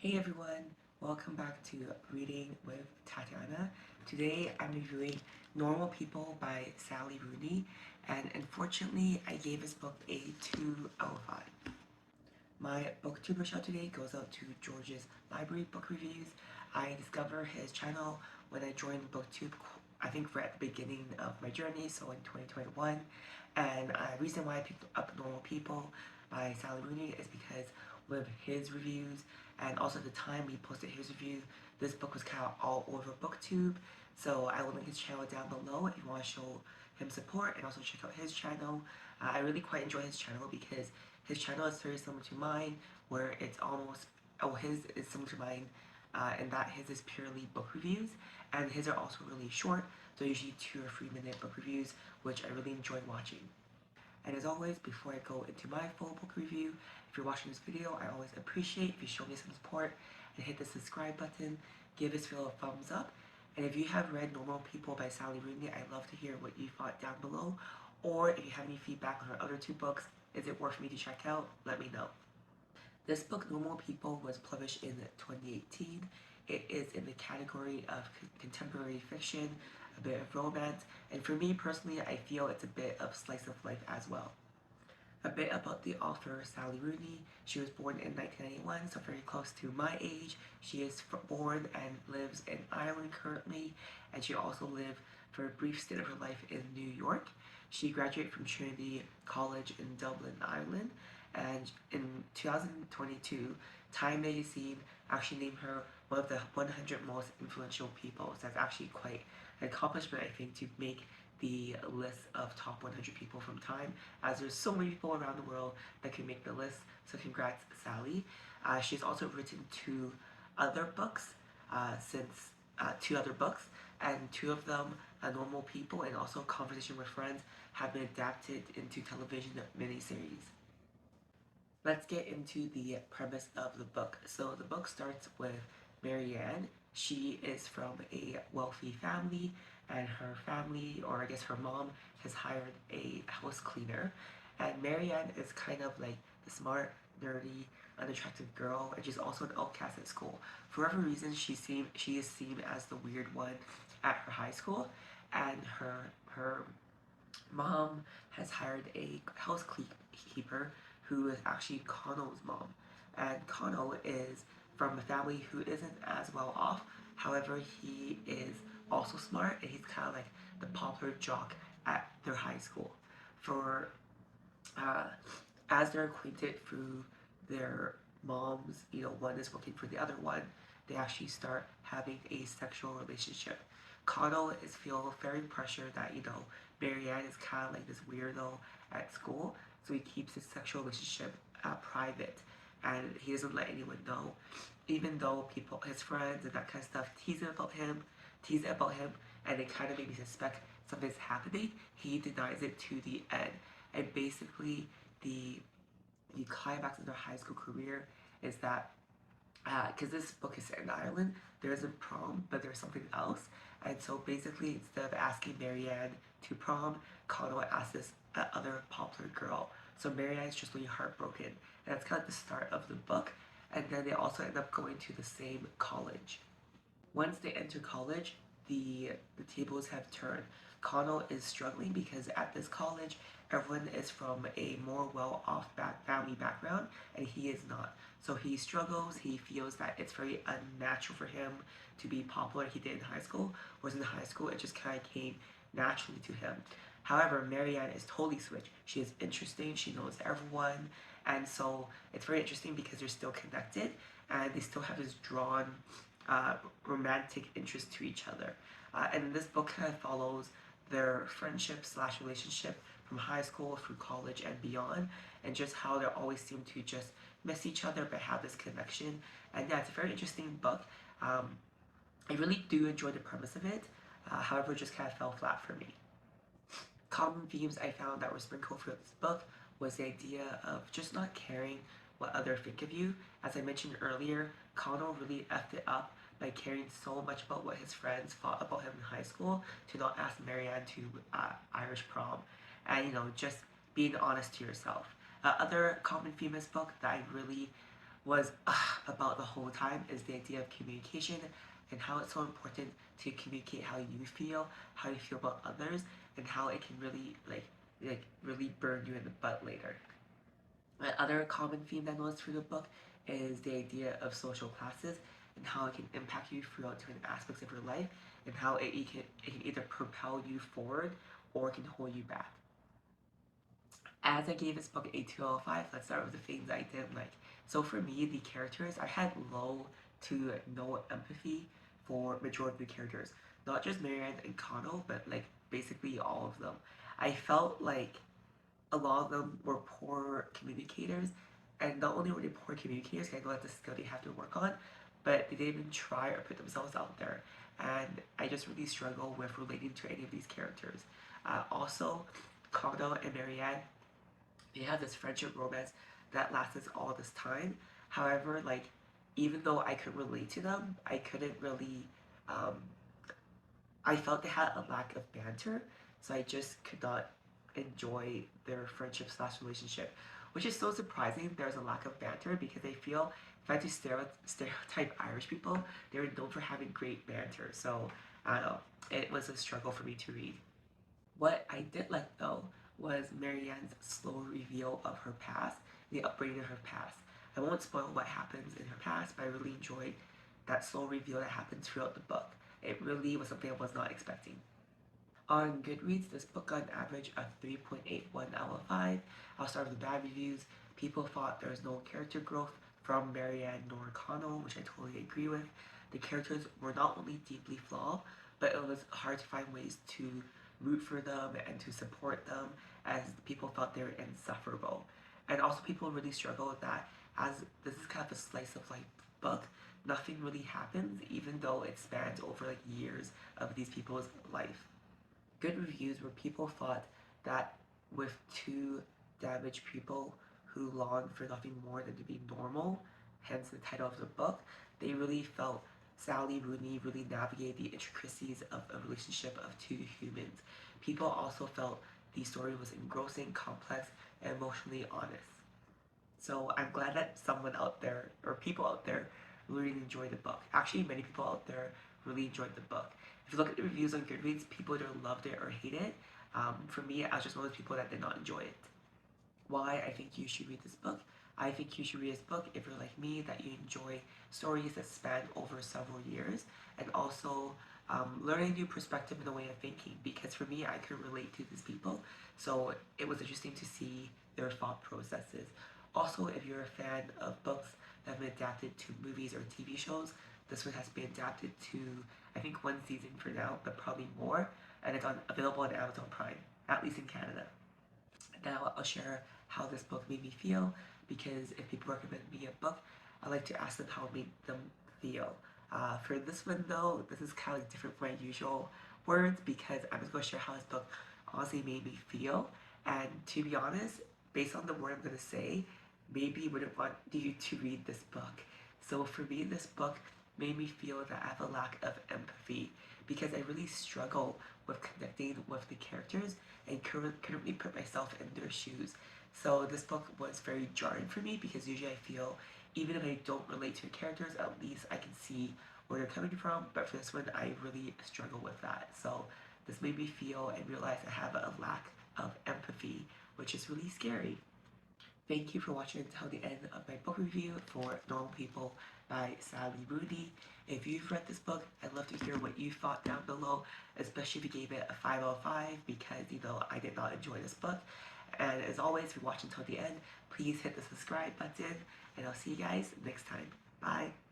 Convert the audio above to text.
Hey everyone, welcome back to Reading with Tatiana. Today I'm reviewing Normal People by Sally Rooney, and unfortunately I gave this book a 2 out of 5. My Booktuber shout today goes out to George's Library Book Reviews. I discovered his channel when I joined Booktube, I think right at the beginning of my journey, so in 2021. And the reason why I picked up Normal People by Sally Rooney is because with his reviews and also the time he posted his review, this book was kind of all over Booktube. So I will link his channel down below if you want to show him support and also check out his channel. I really quite enjoy his channel because his channel is very similar to mine, where it's almost, his is similar to mine, in that his is purely book reviews, and his are also really short, so usually 2 or 3 minute book reviews, which I really enjoy watching. And as always, before I go into my full book review, if you're watching this video, I always appreciate if you show me some support and hit the subscribe button, give this video a thumbs up, and if you have read Normal People by Sally Rooney, I'd love to hear what you thought down below, or if you have any feedback on her other 2 books, is it worth me to check out? Let me know. This book, Normal People, was published in 2018. It is in the category of contemporary fiction, a bit of romance, and for me personally, I feel it's a bit of slice of life as well. A bit about the author, Sally Rooney. She was born in 1991, so very close to my age. She is born and lives in Ireland currently, and she also lived for a brief stint of her life in New York. She graduated from Trinity College in Dublin, Ireland, and in 2022, Time magazine actually named her one of the 100 most influential people. So that's actually quite an accomplishment, I think, to make the list of top 100 people from Time, as there's so many people around the world that can make the list. So congrats, Sally. She's also written other books since 2 other books, and 2 of them, Normal People and also Conversation with Friends, have been adapted into television miniseries. Let's get into the premise of the book. So the book starts with Marianne. She is from a wealthy family, and her family, or I guess her mom, has hired a house cleaner. And Marianne is kind of like the smart, nerdy, unattractive girl, and she's also an outcast at school. For whatever reason, she is seen as the weird one at her high school, and her mom has hired a housekeeper who is actually Connell's mom. And Connell is from a family who isn't as well off. However, he is also smart, and he's kind of like the popular jock at their high school. For uh, as they're acquainted through their moms, one is working for the other one, they actually start having a sexual relationship. Connell is feel very pressured that Marianne is kind of like this weirdo at school, so he keeps his sexual relationship private, and he doesn't let anyone know, even though people, his friends and that kind of stuff, tease it about him, and they kind of maybe suspect something's happening. He denies it to the end, and basically the climax of their high school career is that because this book is set in Ireland, there isn't prom, but there's something else. And so basically, instead of asking Marianne to prom, Connell asks this other popular girl. So Marianne's just really heartbroken. And that's kind of the start of the book. And then they also end up going to the same college. Once they enter college, the tables have turned. Connell is struggling because at this college, everyone is from a more well-off family background, and he is not. So he struggles. He feels that it's very unnatural for him to be popular. He did in high school, whereas in high school it just kind of came naturally to him. However, Marianne is totally switched. She is interesting. She knows everyone, and so it's very interesting because they're still connected, and they still have this drawn romantic interest to each other. And this book kind of follows their friendship slash relationship from high school through college and beyond, and just how they always seem to just miss each other but have this connection. And yeah, it's a very interesting book. I really do enjoy the premise of it. However, it just kind of fell flat for me. Common themes I found that were sprinkled throughout this book was the idea of just not caring what others think of you. As I mentioned earlier, Connell really effed it up by caring so much about what his friends thought about him in high school to not ask Marianne to Irish prom. And just being honest to yourself. Other common theme in this book that I really was about the whole time is the idea of communication and how it's so important to communicate how you feel, how you feel about others, and how it can really really burn you in the butt later. Another common theme that goes through the book is the idea of social classes and how it can impact you throughout different aspects of your life, and how it can either propel you forward or it can hold you back. As I gave this book a 2 out of 5, let's start with the things I didn't like. So for me, the characters, I had low to no empathy for majority of the characters. Not just Marianne and Kano, but like basically all of them. I felt like a lot of them were poor communicators, and not only were they poor communicators, I know that's a skill they have to work on, but they didn't even try or put themselves out there. And I just really struggle with relating to any of these characters. Also, Kano and Marianne, they have this friendship romance that lasts all this time. However, like even though I could relate to them, I couldn't really. Um, I felt they had a lack of banter, so I just could not enjoy their friendship slash relationship, which is so surprising. There's a lack of banter because I feel if I had to stereotype Irish people, they're known for having great banter. So I don't know. It was a struggle for me to read. What I did like though was Marianne's slow reveal of her past, the upbringing of her past. I won't spoil what happens in her past, but I really enjoyed that slow reveal that happens throughout the book. It really was something I was not expecting. On Goodreads, this book got an average of 3.81 out of 5. I'll start with the bad reviews. People thought there was no character growth from Marianne nor Kano, which I totally agree with. The characters were not only deeply flawed, but it was hard to find ways to root for them and to support them, as people felt they were insufferable. And also people really struggle with that, as this is kind of a slice of life book. Nothing really happens even though it spans over like years of these people's life. Good reviews where people thought that with two damaged people who long for nothing more than to be normal, hence the title of the book, they really felt Sally Rooney really navigated the intricacies of a relationship of two humans. People also felt the story was engrossing, complex, and emotionally honest. So I'm glad that someone out there, or people out there, really enjoyed the book. Actually, many people out there really enjoyed the book. If you look at the reviews on Goodreads, people either loved it or hated it. For me, I was just one of those people that did not enjoy it. Why I think you should read this book? I think you should read this book if you're like me, that you enjoy stories that span over several years, and also learning a new perspective and a way of thinking. Because for me, I could relate to these people, so it was interesting to see their thought processes. Also, if you're a fan of books that have been adapted to movies or TV shows, this one has been adapted to, I think, one season for now, but probably more, and it's available on Amazon Prime, at least in Canada. Now I'll share how this book made me feel, because if people recommend me a book, I like to ask them how it made them feel. For this one though, this is kind of like different from my usual words, because I'm just going to share how this book honestly made me feel. And to be honest, based on the word I'm going to say, maybe you wouldn't want you to read this book. So for me, this book made me feel that I have a lack of empathy, because I really struggle with connecting with the characters and currently put myself in their shoes. So this book was very jarring for me, because usually I feel even if I don't relate to the characters, at least I can see where they're coming from. But for this one, I really struggle with that. So this made me feel and realize I have a lack of empathy, which is really scary. Thank you for watching until the end of my book review for Normal People by Sally Rooney. If you've read this book, I'd love to hear what you thought down below, especially if you gave it a 5 out of 5, because I did not enjoy this book. And as always, if you watch until the end, please hit the subscribe button, and I'll see you guys next time. Bye!